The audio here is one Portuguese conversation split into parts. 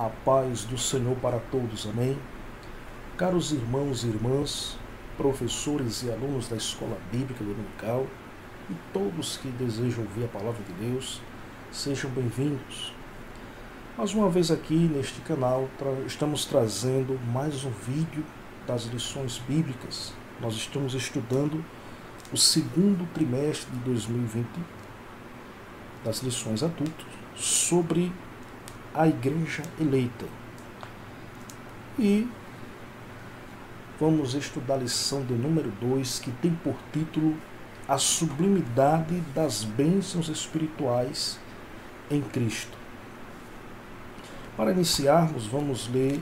A paz do Senhor para todos, amém? Caros irmãos e irmãs, professores e alunos da Escola Bíblica Dominical e todos que desejam ouvir a Palavra de Deus, sejam bem-vindos. Mais uma vez aqui neste canal, estamos trazendo mais um vídeo das lições bíblicas. Nós estamos estudando o segundo trimestre de 2020 das lições adultas sobre a Igreja Eleita. E vamos estudar a lição de número 2, que tem por título A Sublimidade das Bênçãos Espirituais em Cristo. Para iniciarmos, vamos ler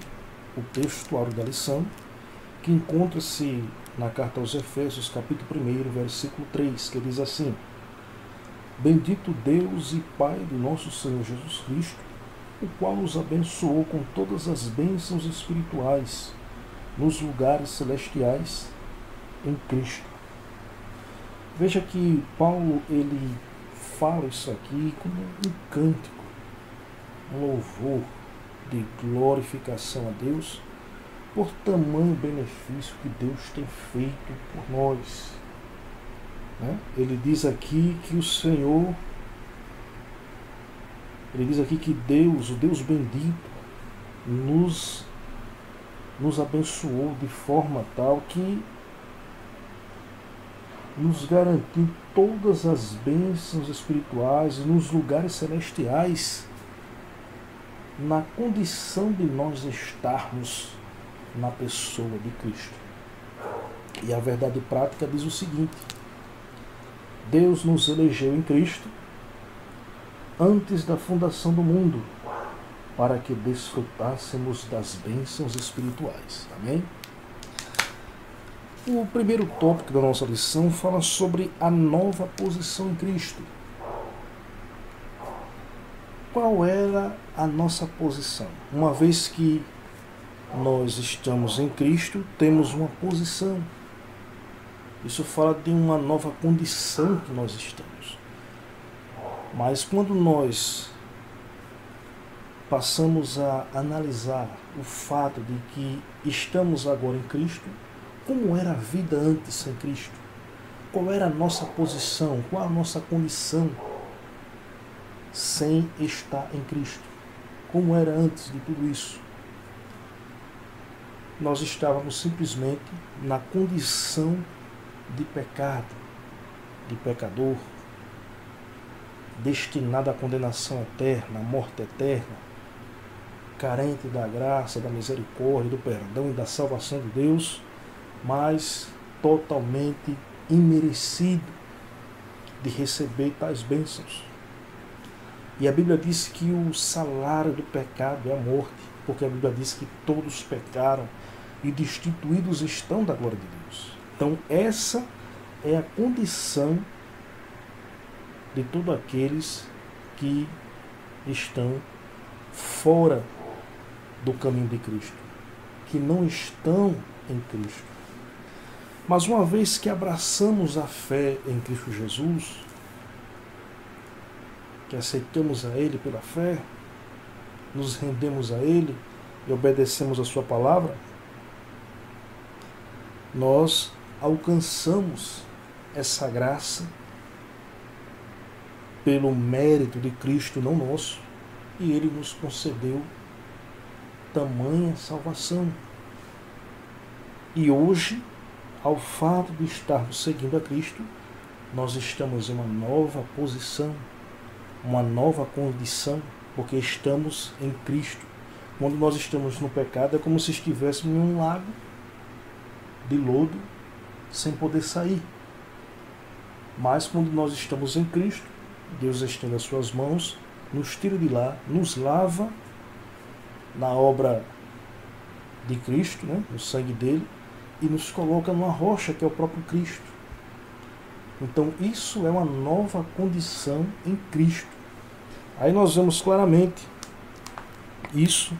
o textuário da lição, que encontra-se na carta aos Efésios, capítulo 1, versículo 3, que diz assim: Bendito Deus e Pai de nosso Senhor Jesus Cristo, o qual nos abençoou com todas as bênçãos espirituais nos lugares celestiais em Cristo. Veja que Paulo ele fala isso aqui como um cântico, um louvor de glorificação a Deus por tamanho benefício que Deus tem feito por nós. Ele diz aqui que o Senhor, ele diz aqui que Deus, o Deus bendito, nos abençoou de forma tal que nos garantiu todas as bênçãos espirituais nos lugares celestiais, na condição de nós estarmos na pessoa de Cristo. E a verdade prática diz o seguinte: Deus nos elegeu em Cristo antes da fundação do mundo, para que desfrutássemos das bênçãos espirituais. Amém? O primeiro tópico da nossa lição fala sobre a nova posição em Cristo. Qual era a nossa posição? Uma vez que nós estamos em Cristo, temos uma posição. Isso fala de uma nova condição que nós estamos. Mas quando nós passamos a analisar o fato de que estamos agora em Cristo, como era a vida antes sem Cristo? Qual era a nossa posição? Qual a nossa condição sem estar em Cristo? Como era antes de tudo isso? Nós estávamos simplesmente na condição de pecado, de pecador, destinado à condenação eterna, à morte eterna, carente da graça, da misericórdia, do perdão e da salvação de Deus, mas totalmente imerecido de receber tais bênçãos. E a Bíblia diz que o salário do pecado é a morte, porque a Bíblia diz que todos pecaram e destituídos estão da glória de Deus. Então essa é a condição de todos aqueles que estão fora do caminho de Cristo, que não estão em Cristo. Mas uma vez que abraçamos a fé em Cristo Jesus, que aceitamos a Ele pela fé, nos rendemos a Ele e obedecemos a Sua palavra, nós alcançamos essa graça pelo mérito de Cristo, não nosso, e Ele nos concedeu tamanha salvação. E hoje, ao fato de estarmos seguindo a Cristo, nós estamos em uma nova posição, uma nova condição, porque estamos em Cristo. Quando nós estamos no pecado, é como se estivéssemos em um lago de lodo, sem poder sair. Mas quando nós estamos em Cristo, Deus estende as suas mãos, nos tira de lá, nos lava na obra de Cristo, no sangue dele, e nos coloca numa rocha que é o próprio Cristo. Então isso é uma nova condição em Cristo. Aí nós vemos claramente isso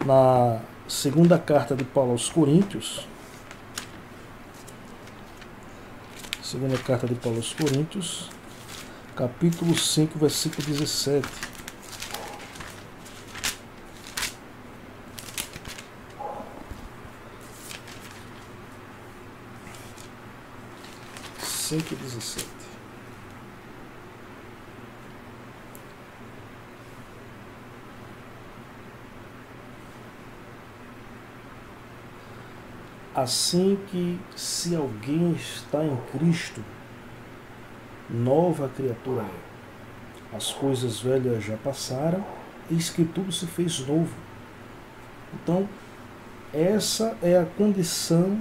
na segunda carta de Paulo aos Coríntios. Segunda carta de Paulo aos Coríntios, capítulo 5, versículo 17. 5 e 17. Assim que, se alguém está em Cristo, nova criatura é. As coisas velhas já passaram, eis que tudo se fez novo. Então, essa é a condição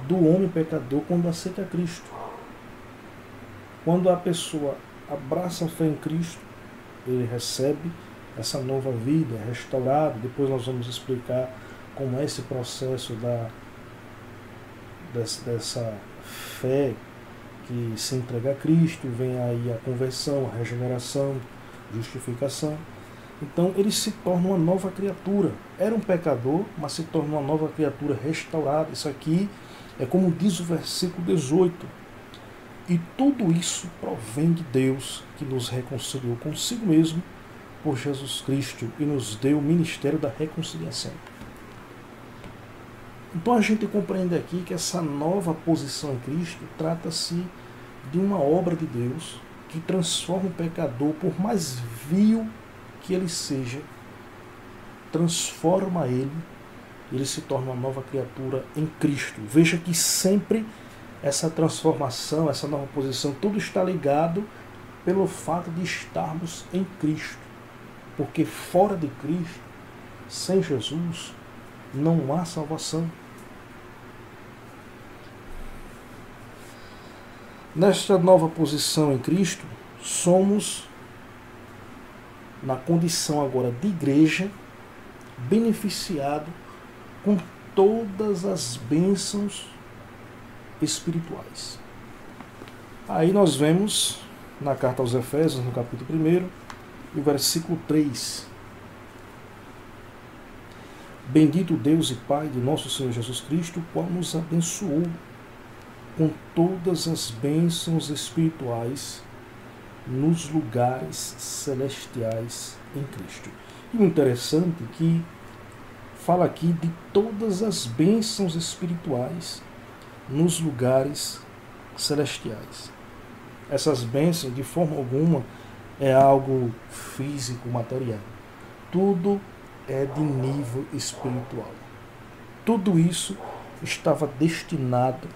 do homem pecador quando aceita Cristo. Quando a pessoa abraça a fé em Cristo, ele recebe essa nova vida, é restaurado. Depois nós vamos explicar como é esse processo dessa fé que se entrega a Cristo, vem aí a conversão, a regeneração, justificação. Então ele se torna uma nova criatura. Era um pecador, mas se torna uma nova criatura restaurada. Isso aqui é como diz o versículo 18. E tudo isso provém de Deus, que nos reconciliou consigo mesmo por Jesus Cristo e nos deu o ministério da reconciliação. Então a gente compreende aqui que essa nova posição em Cristo trata-se de uma obra de Deus que transforma o pecador, por mais vil que ele seja, transforma ele se torna uma nova criatura em Cristo. Veja que sempre essa transformação, essa nova posição, tudo está ligado pelo fato de estarmos em Cristo. Porque fora de Cristo, sem Jesus, não há salvação. Nesta nova posição em Cristo, somos, na condição agora de igreja, beneficiado com todas as bênçãos espirituais. Aí nós vemos na carta aos Efésios, no capítulo 1, e versículo 3. Bendito Deus e Pai de nosso Senhor Jesus Cristo, o qual nos abençoou com todas as bênçãos espirituais nos lugares celestiais em Cristo. E o interessante é que fala aqui de todas as bênçãos espirituais nos lugares celestiais. Essas bênçãos, de forma alguma, é algo físico, material. Tudo é de nível espiritual. Tudo isso estava destinado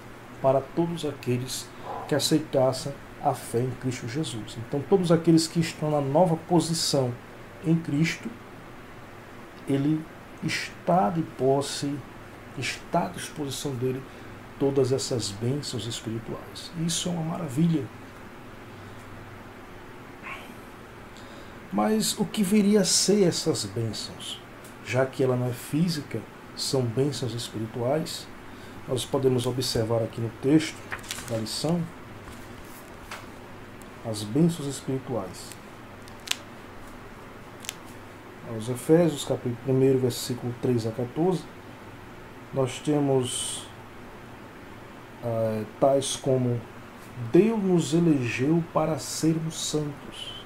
para todos aqueles que aceitassem a fé em Cristo Jesus. Então, todos aqueles que estão na nova posição em Cristo, ele está de posse, está à disposição dele todas essas bênçãos espirituais. Isso é uma maravilha. Mas o que viria a ser essas bênçãos? Já que ela não é física, são bênçãos espirituais. Nós podemos observar aqui no texto da lição as bênçãos espirituais. Aos Efésios, capítulo 1, versículo 3 a 14, nós temos tais como: Deus nos elegeu para sermos santos.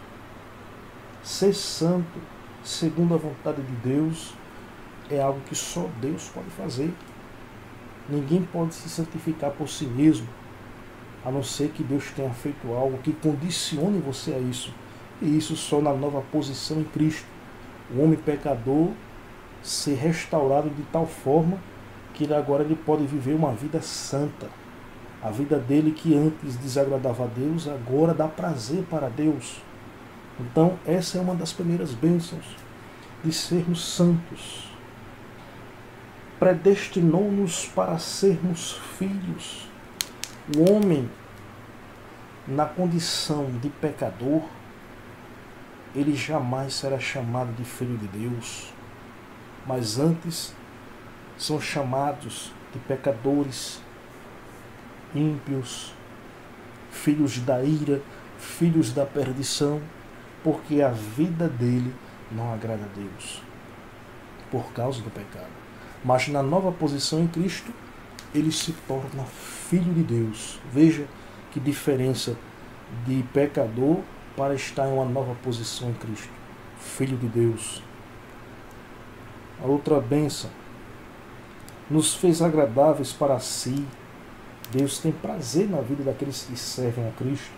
Ser santo, segundo a vontade de Deus, é algo que só Deus pode fazer. Ninguém pode se santificar por si mesmo, a não ser que Deus tenha feito algo que condicione você a isso. E isso só na nova posição em Cristo. O homem pecador ser restaurado de tal forma que ele pode viver uma vida santa. A vida dele, que antes desagradava a Deus, agora dá prazer para Deus. Então essa é uma das primeiras bênçãos, de sermos santos. Predestinou-nos para sermos filhos. O homem, na condição de pecador, ele jamais será chamado de filho de Deus, mas antes são chamados de pecadores, ímpios, filhos da ira, filhos da perdição, porque a vida dele não agrada a Deus, por causa do pecado. Mas na nova posição em Cristo, ele se torna filho de Deus. Veja que diferença de pecador para estar em uma nova posição em Cristo. Filho de Deus. A outra bênção: nos fez agradáveis para si, Deus tem prazer na vida daqueles que servem a Cristo.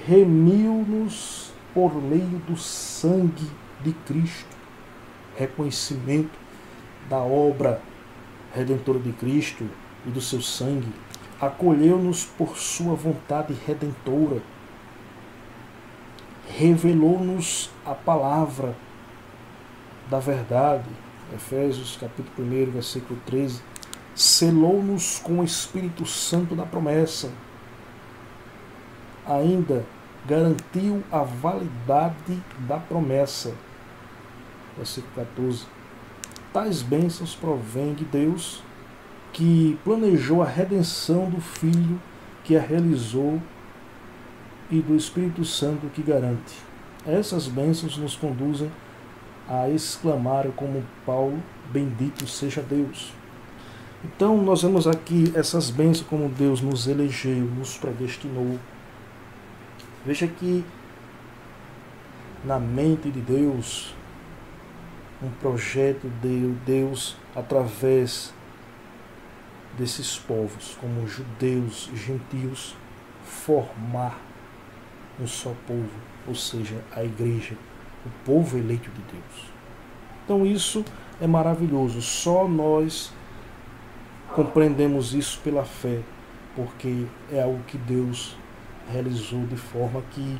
Remiu-nos por meio do sangue de Cristo. Reconhecimento da obra redentora de Cristo e do seu sangue. Acolheu-nos por sua vontade redentora. Revelou-nos a palavra da verdade. Efésios capítulo 1, versículo 13. Selou-nos com o Espírito Santo da promessa. Ainda garantiu a validade da promessa. Versículo 14. Tais bênçãos provêm de Deus, que planejou a redenção do Filho, que a realizou, e do Espírito Santo que garante. Essas bênçãos nos conduzem a exclamar como Paulo: bendito seja Deus. Então nós vemos aqui essas bênçãos como Deus nos elegeu, nos predestinou. Veja que na mente de Deus, um projeto de Deus através desses povos, como judeus e gentios, formar um só povo, ou seja, a igreja, o povo eleito de Deus. Então isso é maravilhoso, só nós compreendemos isso pela fé, porque é algo que Deus realizou de forma que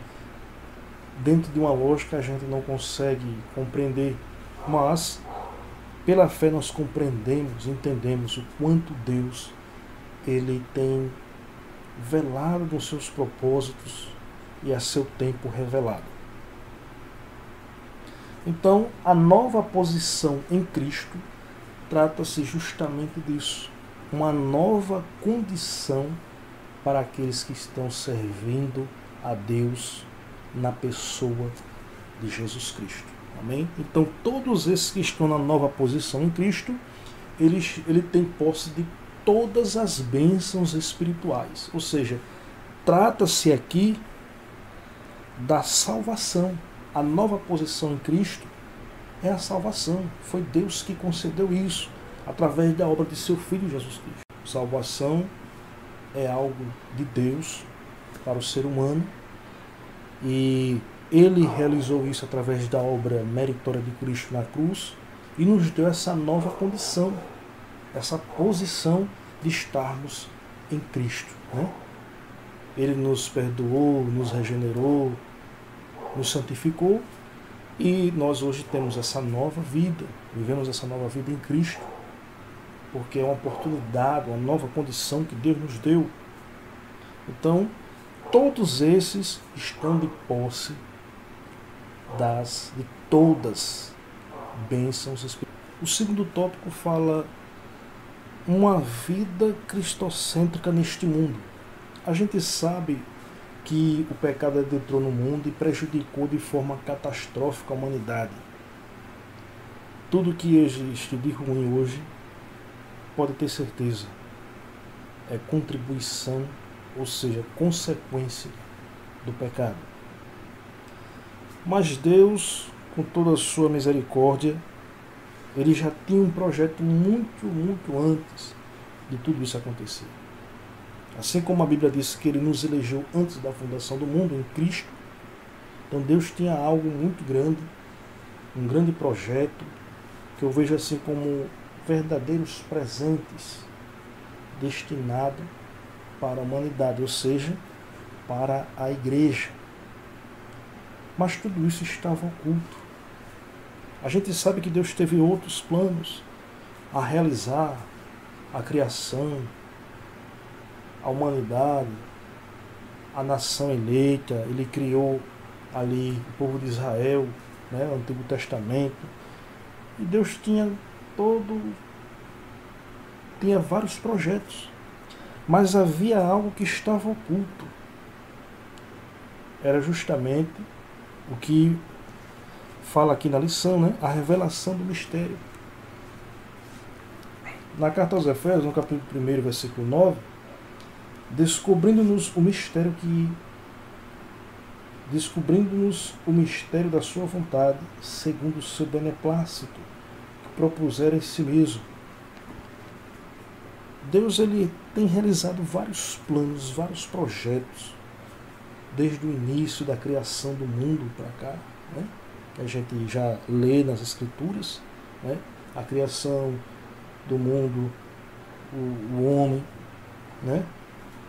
dentro de uma lógica a gente não consegue compreender, mas pela fé nós compreendemos, entendemos o quanto Deus ele tem velado nos seus propósitos e a seu tempo revelado. Então, a nova posição em Cristo trata-se justamente disso, uma nova condição para aqueles que estão servindo a Deus na pessoa de Jesus Cristo. Amém? Então, todos esses que estão na nova posição em Cristo, ele tem posse de todas as bênçãos espirituais. Ou seja, trata-se aqui da salvação. A nova posição em Cristo é a salvação. Foi Deus que concedeu isso através da obra de seu Filho Jesus Cristo. Salvação é algo de Deus para o ser humano e Ele realizou isso através da obra meritória de Cristo na cruz e nos deu essa nova condição, essa posição de estarmos em Cristo, né? Ele nos perdoou, nos regenerou, nos santificou e nós hoje temos essa nova vida, vivemos essa nova vida em Cristo, porque é uma oportunidade, uma nova condição que Deus nos deu. Então, todos esses estão de posse de todas bênçãos espirituais. O segundo tópico fala uma vida cristocêntrica neste mundo. A gente sabe que o pecado adentrou no mundo e prejudicou de forma catastrófica a humanidade. Tudo que existe de ruim hoje, pode ter certeza, é contribuição, ou seja, consequência do pecado. Mas Deus, com toda a sua misericórdia, Ele já tinha um projeto muito antes de tudo isso acontecer. Assim como a Bíblia diz que Ele nos elegeu antes da fundação do mundo, em Cristo, então Deus tinha algo muito grande, um grande projeto, que eu vejo assim como verdadeiros presentes destinados para a humanidade, ou seja, para a igreja. Mas tudo isso estava oculto. A gente sabe que Deus teve outros planos a realizar, a criação, a humanidade, a nação eleita. Ele criou ali o povo de Israel, né, o Antigo Testamento. E Deus tinha vários projetos. Mas havia algo que estava oculto. Era justamente o que fala aqui na lição, né? A revelação do mistério. Na carta aos Efésios, no capítulo 1, versículo 9, descobrindo-nos o mistério da sua vontade, segundo o seu beneplácito, que propusera em si mesmo, Deus ele tem realizado vários planos, vários projetos, desde o início da criação do mundo para cá, né? Que a gente já lê nas Escrituras, né? A criação do mundo, o homem, né?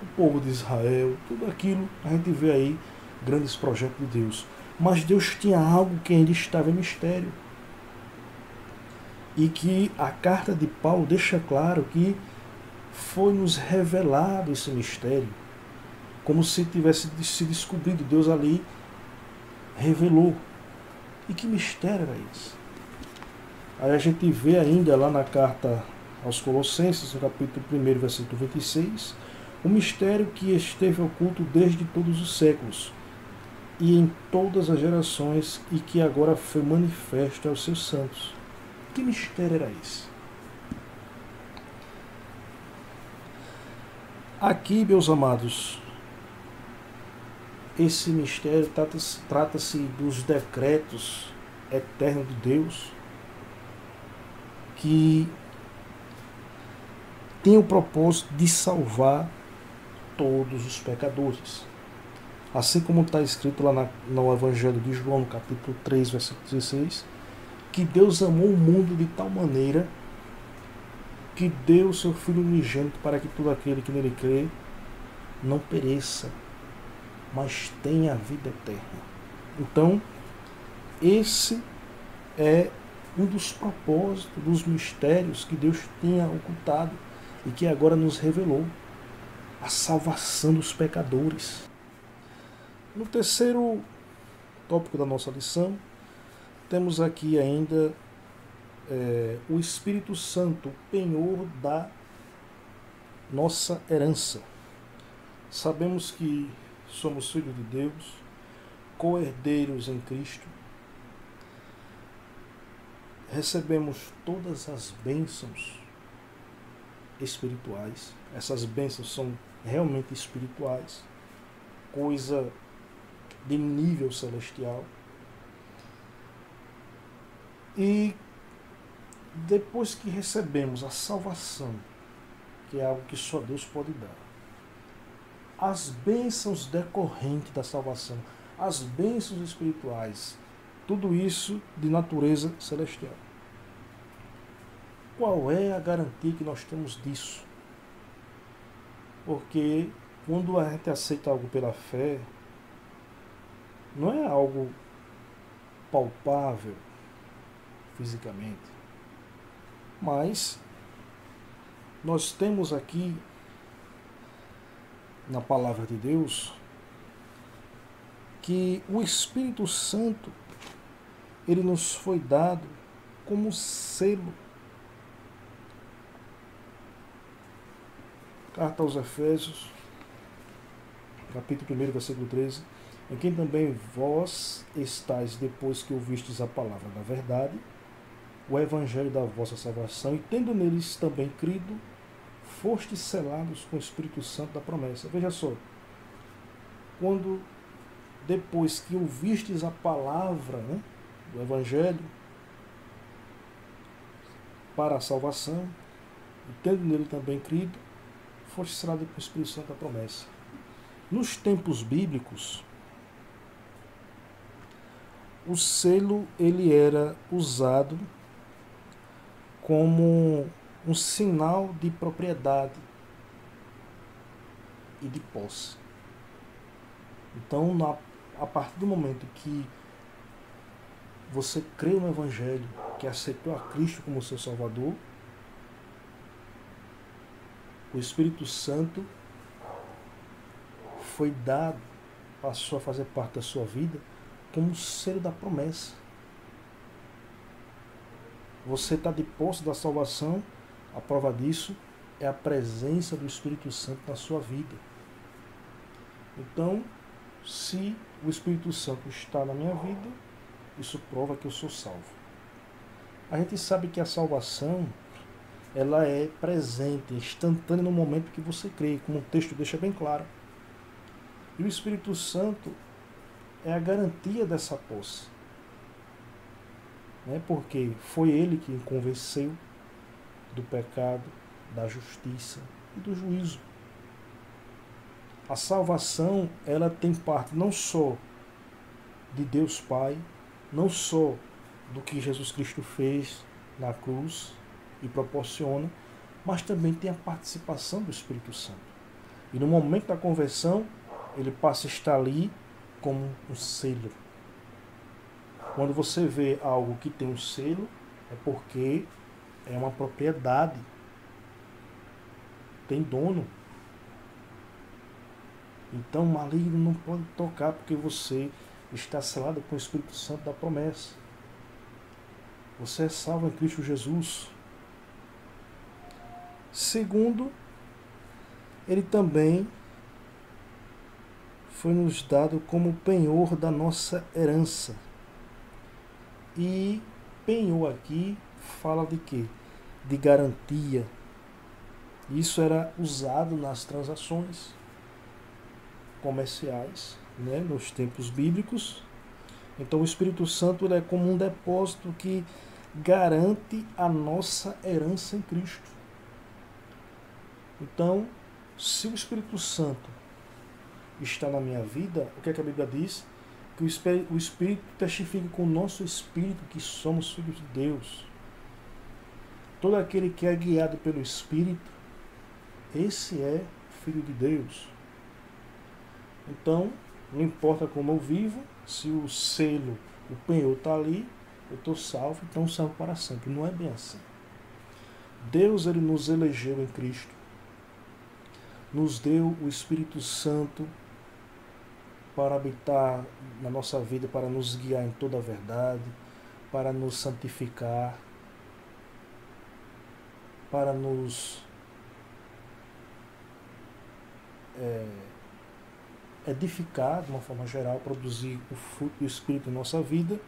O povo de Israel, tudo aquilo a gente vê aí grandes projetos de Deus. Mas Deus tinha algo que ainda estava em mistério. E que a carta de Paulo deixa claro que foi nos revelado esse mistério, como se tivesse se descobrido. Deus ali revelou. E que mistério era esse? Aí a gente vê ainda lá na carta aos Colossenses, no capítulo 1, versículo 26, o mistério que esteve oculto desde todos os séculos e em todas as gerações e que agora foi manifesto aos seus santos. Que mistério era esse? Aqui, meus amados, esse mistério trata-se dos decretos eternos de Deus, que tem o propósito de salvar todos os pecadores. Assim como está escrito lá no Evangelho de João, no capítulo 3, versículo 16, que Deus amou o mundo de tal maneira que deu o seu Filho unigênito para que todo aquele que nele crê não pereça, mas tenha a vida eterna. Então, esse é um dos propósitos, dos mistérios que Deus tinha ocultado e que agora nos revelou: a salvação dos pecadores. No terceiro tópico da nossa lição, temos aqui ainda o Espírito Santo, o penhor da nossa herança. Sabemos que somos filhos de Deus, co-herdeiros em Cristo, recebemos todas as bênçãos espirituais. Essas bênçãos são realmente espirituais, coisa de nível celestial. E depois que recebemos a salvação, que é algo que só Deus pode dar, as bênçãos decorrentes da salvação, as bênçãos espirituais, tudo isso de natureza celestial. Qual é a garantia que nós temos disso? Porque quando a gente aceita algo pela fé, não é algo palpável fisicamente, mas nós temos aqui na palavra de Deus que o Espírito Santo ele nos foi dado como selo. Carta aos Efésios, capítulo 1, versículo 13, em quem também vós estáis depois que ouvistes a palavra da verdade, o evangelho da vossa salvação, e tendo neles também crido, fostes selados com o Espírito Santo da promessa. Veja só, quando depois que ouvistes a palavra, né, do evangelho para a salvação, e tendo nele também crido, foste selado com o Espírito Santo da promessa. Nos tempos bíblicos, o selo ele era usado como um sinal de propriedade e de posse. Então, a partir do momento que você creu no Evangelho, que aceitou a Cristo como seu Salvador, o Espírito Santo foi dado, passou a fazer parte da sua vida como selo da promessa. Você está de posse da salvação, a prova disso é a presença do Espírito Santo na sua vida. Então, se o Espírito Santo está na minha vida, isso prova que eu sou salvo. A gente sabe que a salvação ela é presente, instantânea no momento que você crê, como o texto deixa bem claro. E o Espírito Santo é a garantia dessa posse. Porque foi ele que convenceu do pecado, da justiça e do juízo. A salvação, ela tem parte não só de Deus Pai, não só do que Jesus Cristo fez na cruz e proporciona, mas também tem a participação do Espírito Santo. E no momento da conversão, ele passa a estar ali como um selo. Quando você vê algo que tem um selo, é porque é uma propriedade, tem dono. Então o maligno não pode tocar, porque você está selado com o Espírito Santo da promessa. Você é salvo em Cristo Jesus. Segundo, ele também foi nos dado como penhor da nossa herança. E penhor aqui fala de quê? De garantia. Isso era usado nas transações comerciais, né, nos tempos bíblicos. Então o Espírito Santo ele é como um depósito que garante a nossa herança em Cristo. Então, se o Espírito Santo está na minha vida, o que é que a Bíblia diz? Que o Espírito testifica com o nosso Espírito que somos filhos de Deus. Todo aquele que é guiado pelo Espírito, esse é filho de Deus. Então, não importa como eu vivo, se o selo, o penhor está ali, eu estou salvo, então salvo para sempre. Não é bem assim. Deus ele nos elegeu em Cristo, nos deu o Espírito Santo para habitar na nossa vida, para nos guiar em toda a verdade, para nos santificar, para nos edificar de uma forma geral, produzir o fruto do Espírito em nossa vida.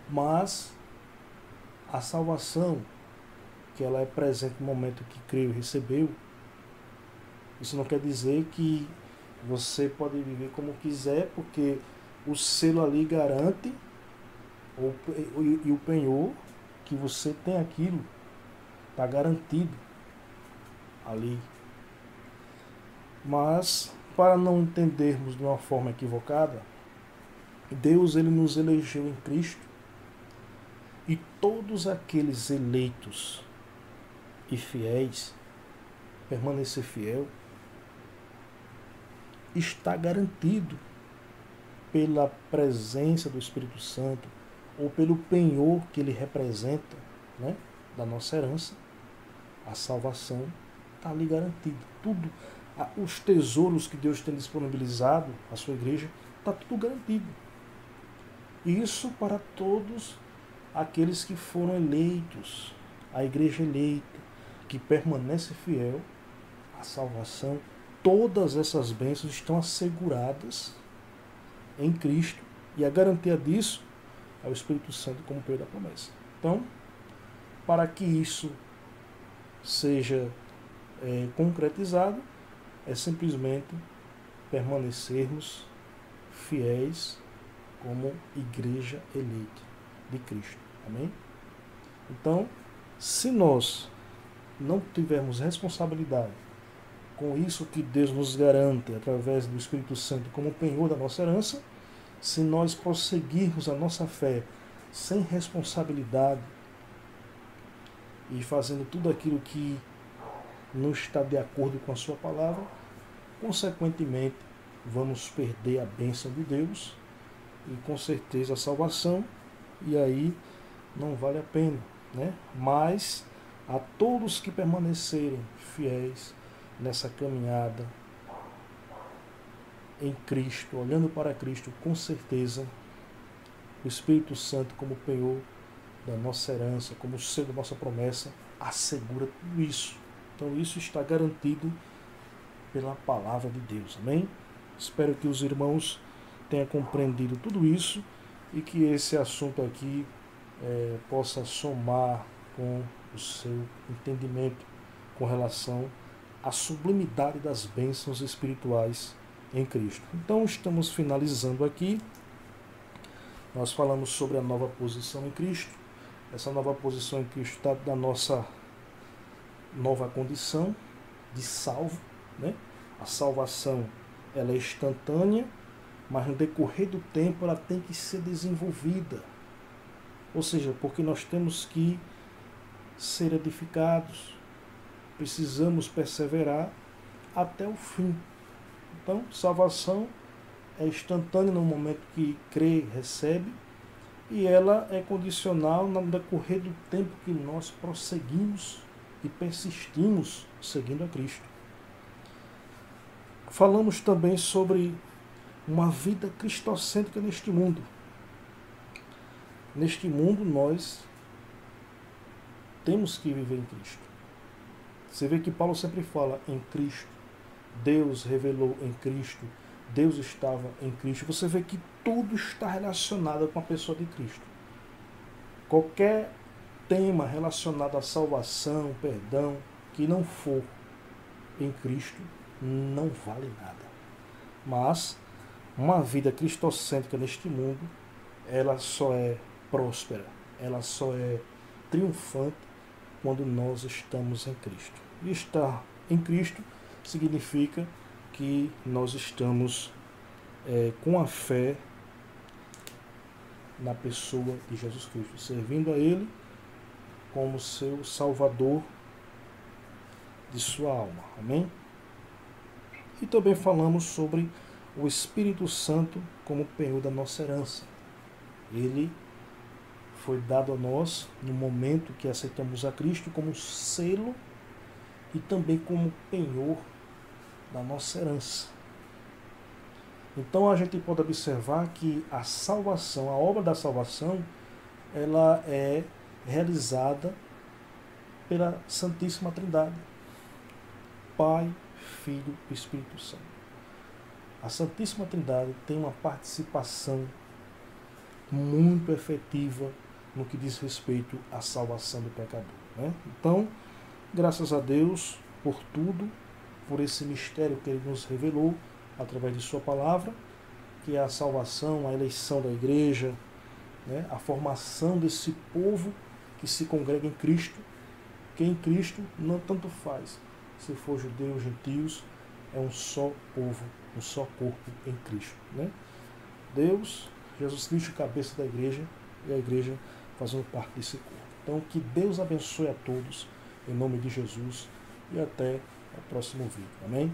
Mas a salvação, que ela é presente no momento que creu e recebeu, isso não quer dizer que você pode viver como quiser, porque o selo ali garante, e o penhor, que você tem aquilo, está garantido ali. Mas, para não entendermos de uma forma equivocada, Deus ele nos elegeu em Cristo, e todos aqueles eleitos e fiéis, permanecer fiel, está garantido pela presença do Espírito Santo, ou pelo penhor que ele representa, né, da nossa herança. A salvação está ali garantida. Tudo, os tesouros que Deus tem disponibilizado à sua igreja, está tudo garantido. Isso para todos aqueles que foram eleitos, a igreja eleita, que permanece fiel à salvação. Todas essas bênçãos estão asseguradas em Cristo, e a garantia disso é o Espírito Santo como penhor da promessa. Então, para que isso seja concretizado, é simplesmente permanecermos fiéis como igreja eleita de Cristo. Amém? Então, se nós não tivermos responsabilidade com isso que Deus nos garante através do Espírito Santo como penhor da nossa herança, se nós prosseguirmos a nossa fé sem responsabilidade e fazendo tudo aquilo que não está de acordo com a sua palavra, consequentemente vamos perder a bênção de Deus e com certeza a salvação, e aí não vale a pena, né? Mas a todos que permanecerem fiéis nessa caminhada em Cristo, olhando para Cristo, com certeza o Espírito Santo como penhor da nossa herança, como selo da nossa promessa, assegura tudo isso. Então isso está garantido pela palavra de Deus. Amém? Espero que os irmãos tenham compreendido tudo isso e que esse assunto aqui possa somar com o seu entendimento com relação à sublimidade das bênçãos espirituais em Cristo. Então estamos finalizando aqui. Nós falamos sobre a nova posição em Cristo. Essa nova posição em Cristo está nova condição de salvo, né? A salvação, ela é instantânea, mas no decorrer do tempo ela tem que ser desenvolvida. Ou seja, porque nós temos que ser edificados, precisamos perseverar até o fim. Então, salvação é instantânea no momento que crê, recebe, e ela é condicional no decorrer do tempo que nós prosseguimos e persistimos seguindo a Cristo. Falamos também sobre uma vida cristocêntrica neste mundo. Neste mundo nós temos que viver em Cristo. Você vê que Paulo sempre fala em Cristo, Deus revelou em Cristo, Deus estava em Cristo. Você vê que tudo está relacionado com a pessoa de Cristo. Qualquer tema relacionado à salvação, perdão, que não for em Cristo, não vale nada. Mas uma vida cristocêntrica neste mundo, ela só é próspera, ela só é triunfante quando nós estamos em Cristo. E estar em Cristo significa que nós estamos com a fé na pessoa de Jesus Cristo, servindo a Ele como seu Salvador de sua alma. Amém? E também falamos sobre o Espírito Santo como penhor da nossa herança. Ele foi dado a nós no momento que aceitamos a Cristo como selo e também como penhor da nossa herança. Então a gente pode observar que a salvação, a obra da salvação, ela é realizada pela Santíssima Trindade, Pai, Filho e Espírito Santo. A Santíssima Trindade tem uma participação muito efetiva no que diz respeito à salvação do pecador, né? Então, graças a Deus por tudo, por esse mistério que Ele nos revelou através de Sua palavra, que é a salvação, a eleição da igreja, né? A formação desse povo que se congrega em Cristo, que em Cristo não tanto faz se for judeus, gentios, é um só povo, um só corpo em Cristo, né? Deus, Jesus Cristo, cabeça da igreja, e a igreja fazendo parte desse corpo. Então, que Deus abençoe a todos, em nome de Jesus, e até o próximo vídeo. Amém?